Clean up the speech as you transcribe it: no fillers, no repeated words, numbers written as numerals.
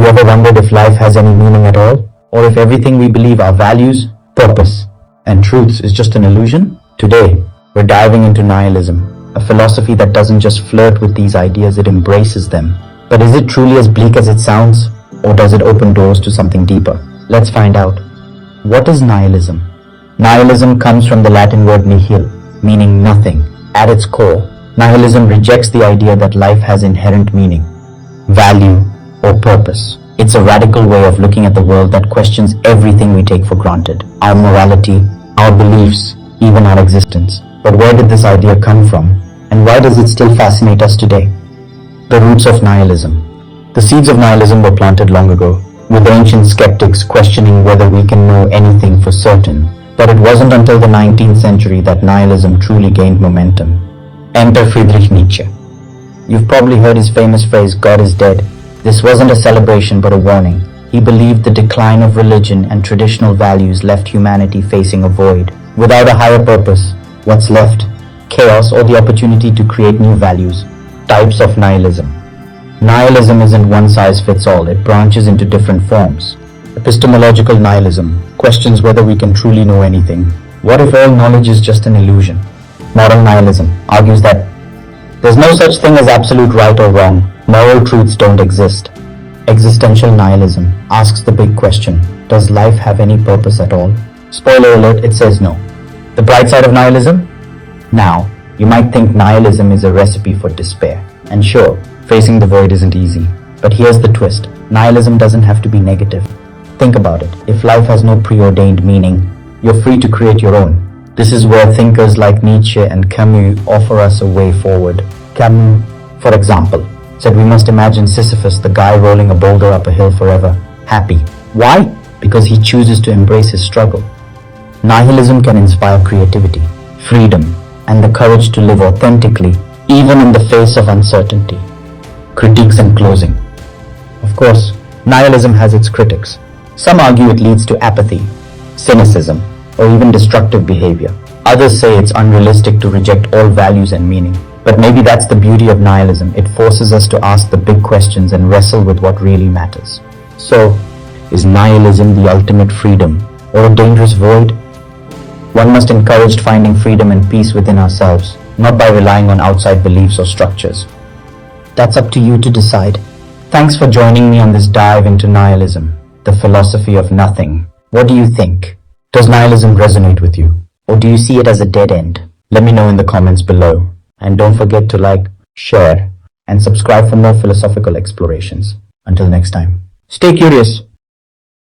you ever wondered if life has any meaning at all? Or if everything we believe are values, purpose, and truths is just an illusion? Today, we're diving into nihilism, a philosophy that doesn't just flirt with these ideas, it embraces them. But is it truly as bleak as it sounds? Or does it open doors to something deeper? Let's find out. What is nihilism? Nihilism comes from the Latin word nihil, meaning nothing. At its core, nihilism rejects the idea that life has inherent meaning, value, or purpose. It's a radical way of looking at the world that questions everything we take for granted. Our morality, our beliefs, even our existence. But where did this idea come from? And why does it still fascinate us today? The roots of nihilism. The seeds of nihilism were planted long ago, with ancient skeptics questioning whether we can know anything for certain. But it wasn't until the 19th century that nihilism truly gained momentum. Enter Friedrich Nietzsche. You've probably heard his famous phrase, "God is dead." This wasn't a celebration but a warning. He believed the decline of religion and traditional values left humanity facing a void. Without a higher purpose, what's left? Chaos or the opportunity to create new values. Types of nihilism. Nihilism isn't one size fits all, it branches into different forms. Epistemological nihilism questions whether we can truly know anything. What if all knowledge is just an illusion? Moral nihilism argues that there's no such thing as absolute right or wrong. Moral truths don't exist. Existential nihilism asks the big question, does life have any purpose at all? Spoiler alert, it says no. The bright side of nihilism? Now, you might think nihilism is a recipe for despair. And sure, facing the void isn't easy. But here's the twist. Nihilism doesn't have to be negative. Think about it. If life has no preordained meaning, you're free to create your own. This is where thinkers like Nietzsche and Camus offer us a way forward. Camus, for example, said we must imagine Sisyphus, the guy rolling a boulder up a hill forever, happy. Why? Because he chooses to embrace his struggle. Nihilism can inspire creativity, freedom, and the courage to live authentically, even in the face of uncertainty. Critiques and closing. Of course, nihilism has its critics. Some argue it leads to apathy, cynicism, or even destructive behavior. Others say it's unrealistic to reject all values and meaning. But maybe that's the beauty of nihilism. It forces us to ask the big questions and wrestle with what really matters. So, is nihilism the ultimate freedom or a dangerous void? One must encourage finding freedom and peace within ourselves, not by relying on outside beliefs or structures. That's up to you to decide. Thanks for joining me on this dive into nihilism, the philosophy of nothing. What do you think? Does nihilism resonate with you? Or do you see it as a dead end? Let me know in the comments below. And don't forget to like, share, and subscribe for more philosophical explorations. Until next time, stay curious.